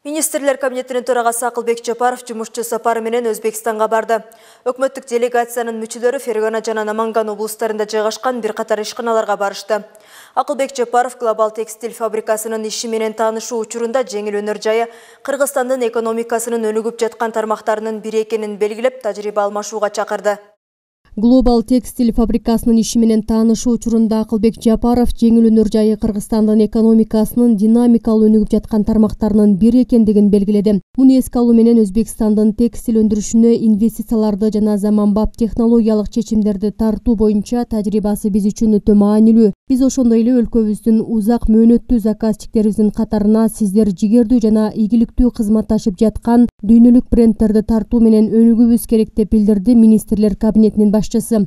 Министрлер кабинетінің төрағасы Акылбек Жапаров жұмысшы сапары менен Өзбекстанға барды. Өкмөттүк делегациянын мүчөлөрү Фергана жана Наманган облустарында жайгашкан бир катар ишканаларга барышты. Акылбек Жапаров глобал текстиль фабрикасынын иши менен таанышуу учурунда жеңил өнөр жайы Кыргызстандын экономикасынын өнүгүп жаткан тармактарынын бири экенин белгилеп, тажрыйба алмашууга чакырды. Глобал текстиль фабрикасынын иши менен таанышуу учурунда Акылбек Жапаров жеңил өнөр жайы Кыргызстандын экономикасынын динамикалуу өнүгүп жаткан тармактарынын бири экендигин белгиледи. Муну эске алуу менен Өзбекстандын текстиль өндүрүшүнө инвестицияларды жана заманбап технологиялык чечимдерди тартуу боюнча тажрыйбасы биз үчүн өтө маанилүү. Биз ошондой эле өлкөбүздүн узак мөөнөттүү заказчиктерибиздин катарына сиздер жигердүү жана ийгиликтүү кызматташып жаткан дүйнөлүк брендтерди тартуу менен өнүгүүбүз керек деп билдирди министрлер кабинетинин башчысы.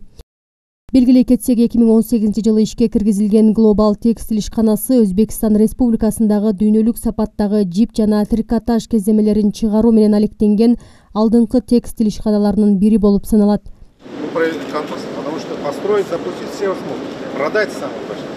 Белгилей кетсек, 2018 жылы ишке киргизилген глобал текстиль ишканасы Өзбекстан Республикасындагы дүйнөлүк сапаттагы жип жана трикотаж кеземелерин чыгаруу менен алектенген алдыңкы текстиль ишканаларынын бири болуп саналат. Потому что построить, запустить все возможно, продать самое большое.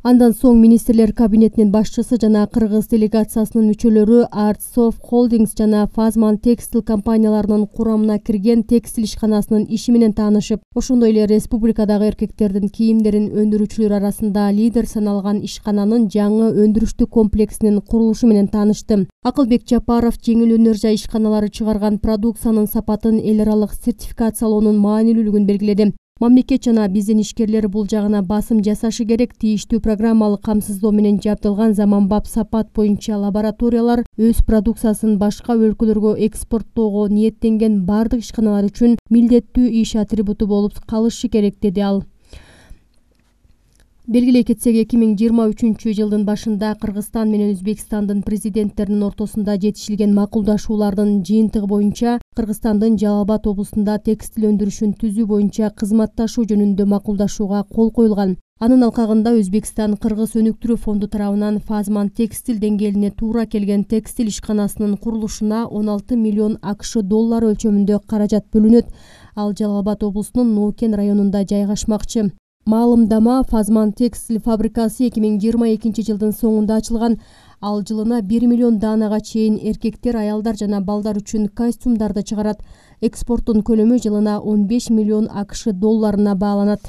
Андан соң министрлер кабинетинин башчысы жана кыргыз делегациясынын мүчөлөрү Artsoft Holdings жана Fazman Textile компанияларынын курамына кирген текстиль ишканасынын иши менен таанышып, ошондой эле республикадагы эркектердин кийимдерин өндүрүүчүлөр арасында лидер саналган ишкананын жаңы өндүрүштүк комплексинин курулушу менен таанышты. Акылбек Жапаров жеңил өнөр жай ишканалары чыгарган продукциянын сапатын эл аралык сертификациялоонун маанилүүлүгүн белгиледи. Мамлекет жана биздин ишкерлер бул жагына басым жасашы керек. Тийиштүү программалык камсыздоо менен жабдылган заманбап сапат боюнча лабораториялар өз продукциясын башка өлкөлөргө экспорттоого ниеттенген бардык ишканалар үчүн милдеттүү иш атрибуту болуп калышы керек, деди ал. Белгилей кетсек, 2023 жылдын башында Кыргызстан менен Өзбекстандын президенттеринин ортосунда жетишилген макулдашуулардын жыйынтыгы боюнча Кыргызстандын Жалал Абад облусунда текстиль өндүрүшүн түзүү боюнча кызматташуу жөнүндө макулдашууга кол коюлган. Анын алкагында Өзбекстан Кыргыз өнүктүрүү фонду тарабынан Fazman текстиль деңгээлине туура келген текстиль ишканасынын курулушуна 16 миллион АКШ доллары өлчөмүндө каражат бөлүнөт. Ал Жалал Абад облусунун Ноокен районунда жайгашмакчы. Маалымдама Fazman текстиль фабрикасы 2022 жылдын соңунда ачылган. Ал жылына 1 миллион данага чейин эркектер, аялдар жана балдар үчүн костюмдарды чыгарат. Экспорттун көлөмү жылына 15 миллион АКШ долларына бааланат.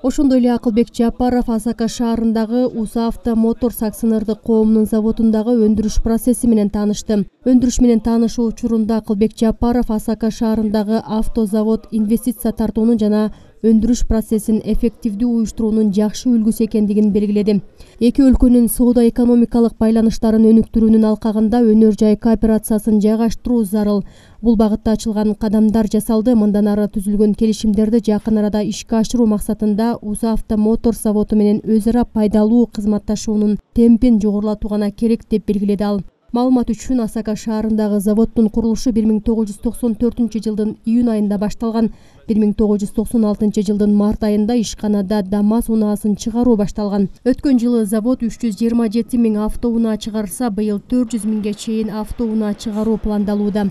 Ошондой эле Акылбек Жапаров Асака шаарындагы Усавто Моторс акционердик коомунун заводундагы өндүрүш процесси менен таанышты. Өндүрүш менен таанышуу учурунда Акылбек Жапаров Асака шаарындагы автозавод инвестиция тартуунун жана өндүрүш процессин эффективдүү уюштуруунун жакшы үлгүсү экендигин белгиледи. Эки өлкөнүн соода экономикалык байланыштарын өнүктүрүүнүн алкагында өнөр жай кооперациясын жайгаштыруу зарыл. Бул багытта ачылган кадамдар жасалды. Мындан ары түзүлгөн келишимдерди жакын арада ишке ашыруу максатында Усавто Моторс заводу менен өз ара пайдалуу кызматташуунун темпин жогорулатуу гана керек деп белгиледи ал. Маалымат үчүн, Асака шаарындагы заводдун курулушу 1994 жылдын июнь айында башталган. 1996 жылдын март айында ишканада ДАМАЗ унаасын чыгаруу башталган. Өткөн жылы завод 327 миң автоунаа чыгарса, быйыл 400 миңге чейин автоунаа чыгаруу пландалууда.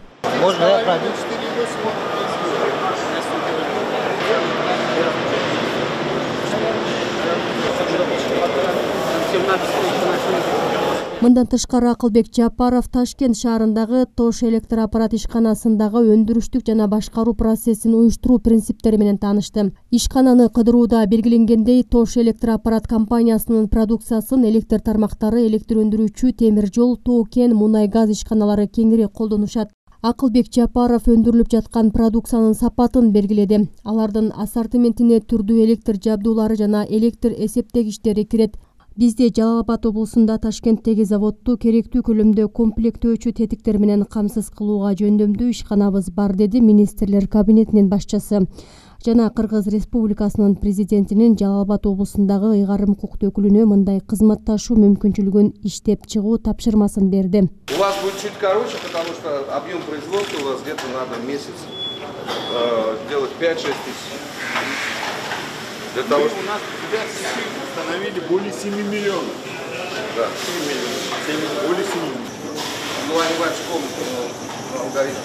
Мындан тышкары Акылбек Жапаров Ташкент шаарындагы Тош электр аппарат ишканасындагы өндүрүштүк жана башкаруу процессин уюштуруу принциптери менен таанышты. Ишкананы кыдырууда белгиленгендей, Тош электр аппарат компаниясынын продукциясын электр тармактары, электр өндүрүүчү темир жол, тоо-кен, мунай-газ ишканалары кеңири колдонушат. Акылбек Жапаров өндүрүлүп жаткан продукциянын сапатын белгиледи. Алардын ассортиментине түрдүү электр жабдуулары жана электр эсептегичтери кирет. Бизде Жалал Абад облусунда Ташкенттеги заводду керектүү көлөмдө комплектөөчү тетиктер менен камсыз кылууга жөндөмдүү ишканабыз бар, деди министрлер кабинетинин башчысы. Жана Кыргыз Республикасынын президентинин Жалал Абад облусундагы ыйгарым укуктуу өкүлүнө мындай кызматташуу мүмкүнчүлүгүн иштеп чыгуу тапшырмасын берди. У вас будет чуть короче, потому что объем производства у вас где-то надо месяц делать 5-6 тысяч. Для того, чтобы у нас установили более 7 миллионов. Да. 7 миллионов. Более 7 миллионов. помните алгоритм?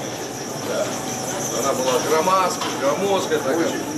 Да. Она была громоздкая такая.